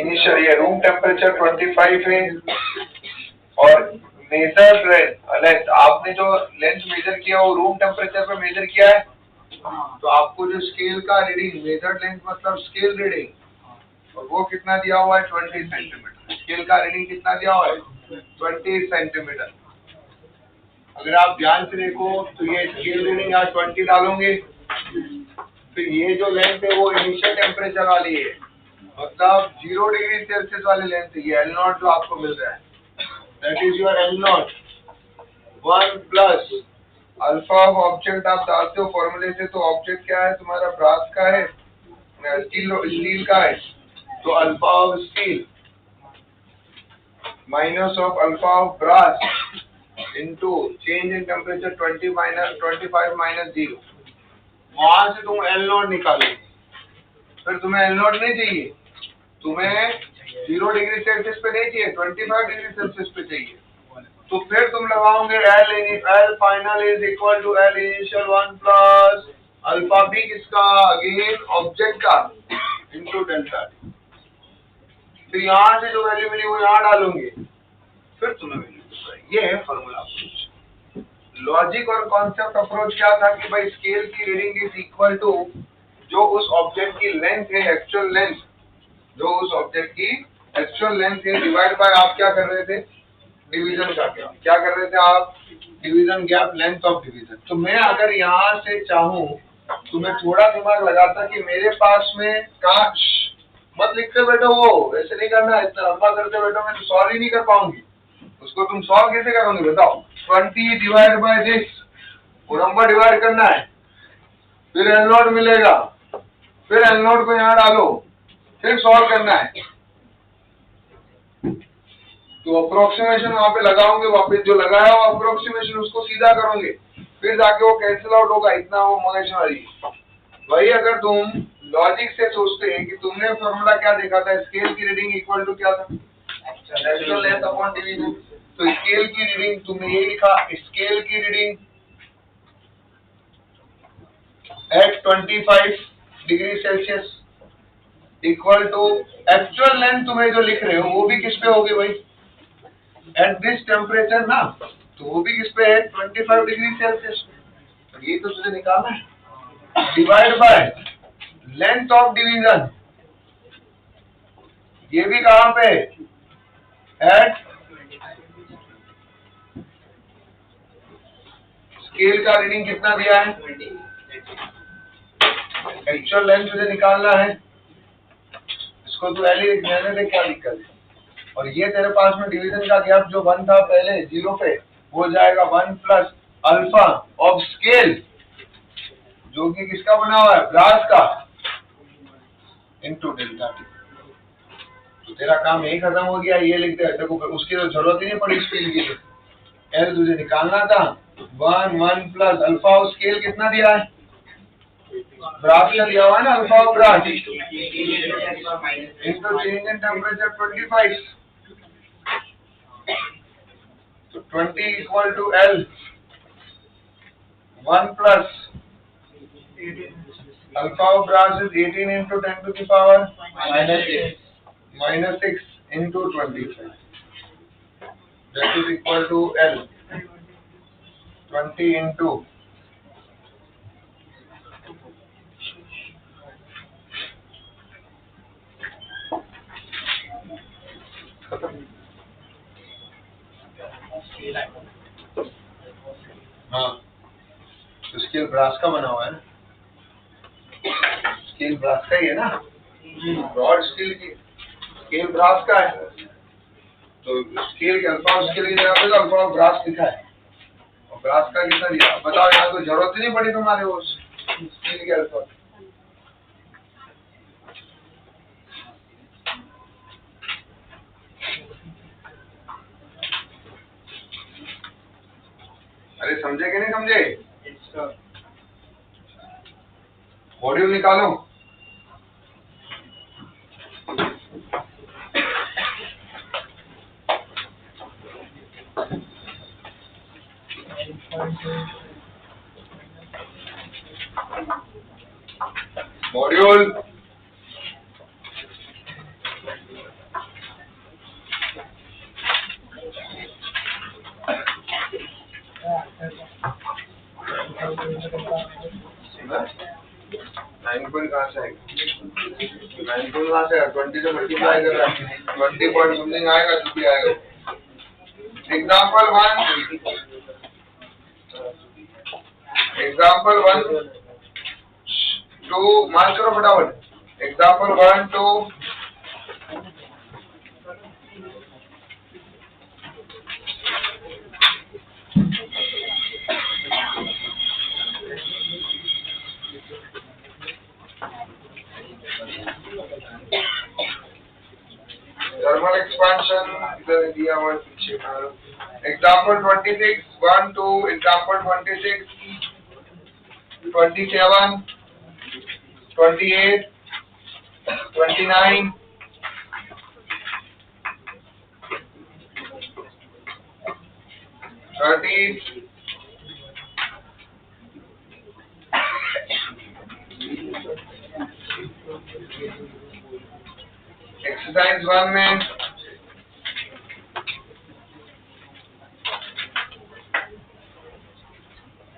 इनिशियल ये रूम टेम्परेचर 25 है और मेजर लेंथ आपने जो लेंथ मेजर किया वो रूम टेम्परेचर पे मेजर किया है तो आपको जो स्केल का रीडिंग मेजर लेंथ मतलब स्केल रीडिंग और वो कितना दिया हुआ है 20 सेंटीमीटर स्केल का रीडिंग कितना दिया हुआ है 20 सेंटीमीटर अगर आप ध्यान से देखो तो ये स्केल रीडिंग आप 20 डालोगे फिर ये जो लेंथ है वो इनिशियल टेम्परेचर वाली है, मतलब 0 डिग्री सेल्सियस वाली लेंथ है। ये एल नॉट जो आपको मिल रहा है, that is your L not 1 plus alpha of object. आप डालते हो फॉर्मूले से, तो ऑब्जेक्ट क्या है तुम्हारा, ब्रास का है, स्टील का है, तो alpha of steel minus of alpha of brass into change in temperature 25 minus 0। वहां से तुम एल नॉट निकालोगे। फिर तुम्हें एल नॉट नहीं चाहिए, तुम्हें 0 डिग्री सेल्सियस पे नहीं चाहिए, 25 डिग्री सेल्सियस पे चाहिए। तो फिर तुम लगाओगे L final is equal to L initial 1 plus alpha B किसका, अगेन ऑब्जेक्ट का, इनटू डेल्टा टी। फिर यहाँ से जो वैल्यू मिली वो यहाँ डालोगे, फिर तुम्हें वैल्यू मिल रही। ये है फॉर्मूला अप्रोच। लॉजिक और कॉन्सेप्ट अप्रोच क्या था कि भाई स्केल की रीडिंग इज इक्वल टू जो उस ऑब्जेक्ट की लेंथ है, एक्चुअल लेंथ, जो उस ऑब्जेक्ट की एक्चुअल लेंथ है, डिवाइड बाय आप क्या कर रहे थे, डिवीजन का गैप। क्या कर रहे थे आप, division gap, length of division. तो मैं अगर यहाँ से चाहूँ तो मैं थोड़ा दिमाग लगाता कि मेरे पास में काश, मत लिखते बैठो, वो ऐसे नहीं करना, इतना लंबा करते बैठो, मैं तो सॉल्व ही नहीं कर पाऊंगी। उसको तुम सॉल्व कैसे करोगे बताओ, 20 डिवाइड बाय दिस, वो नंबर डिवाइड करना है, फिर एल नॉट मिलेगा, फिर एल नॉट को यहाँ डालो, फिर सॉल्व करना है। तो अप्रोक्सीमेशन वहां पे लगाओगे, वापस जो लगाया हो अप्रोक्सीमेशन उसको सीधा करोगे, फिर जाके वो कैंसिल आउट होगा, इतना वो मगजमारी। वही अगर तुम लॉजिक से सोचते हैं कि तुमने फॉर्मूला क्या देखा था, स्केल की रीडिंग इक्वल टू क्या था, एक्चुअल लेंथ अपॉन डिवीजन। तो स्केल की रीडिंग तुमने ये लिखा, स्केल की reading at 25 degree Celsius equal to actual length तुम्हें जो लिख रहे हो वो भी किस पे होगी भाई, एट दिस टेम्परेचर ना, तो वो भी किस पे है, 25 डिग्री सेल्सियस। तो ये तो तुझे निकालना है, divide by length of division, ये भी कहां पे, एट स्केल का रीडिंग कितना दिया है, एक्चुअल लेंथ तुझे निकालना है, इसको तो एल ही मैंने देख क्या दिक्कत है। और ये तेरे पास में डिवीजन का गैप जो 1 था पहले 0 पे, वो जाएगा 1 प्लस अल्फा ऑफ स्केल, जो कि किसका बना हुआ है, ब्रास का, इनटू डेल्टा टी। तो तेरा काम यही खत्म हो गया, ये लिख दे, देखो उसकी तो जरूरत ही नहीं पड़ी स्केल की। एल तुझे निकालना था, 1 प्लस अल्फा ऑफ स्केल कितना दिया है, ब्रास का दिया हुआ है ना, alpha of brass into change in temperature 25। तो 20 equal to L 1 plus alpha of brass is 18 into 10 to the power minus 6 into 25, that is equal to L 20 into हाँ, तो स्केल ब्रास का बना हुआ है ना, स्केल ब्रास का ही है ना, ब्रॉड स्केल की स्केल ब्रास का है। तो स्केल के अल्फा स्केल की जगह पे अल्फा ब्रास लिखा है, और ब्रास का कितना दिया बताओ, यहाँ तो जरूरत ही नहीं पड़ी तुम्हारे वो स्केल के अल्फा। अरे समझे कि नहीं समझे, मॉड्यूल निकालो। मॉड्यूल कहाँ से आएगा, 9 कहाँ से आएगा, 20 से मल्टीप्लाई कर रहा है, 20 पॉइंट समथिंग आएगा, जो भी आएगा। एग्जाम्पल 1 2 मार्क करो फटाफट एग्जाम्पल 1 2 thermal expansion इधर दिया हुआ पीछे एग्जाम्पल 26 1 2 एग्जाम्पल 26 27 28 29 30 एक्सरसाइज 1 में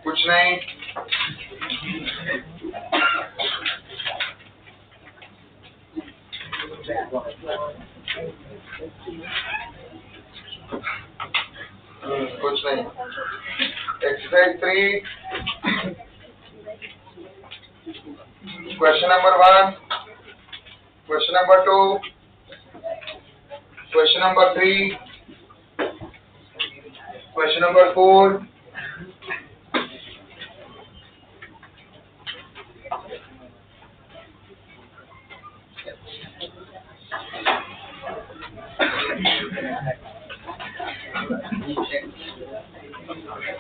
कुछ नहीं कुछ नहीं exercise 3 question number 1 question number 2 question number 3 question number 4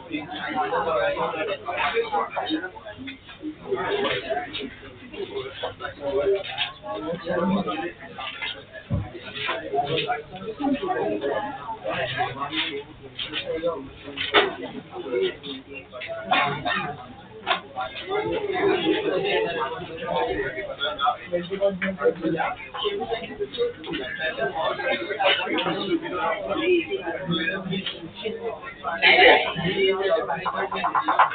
ठीक है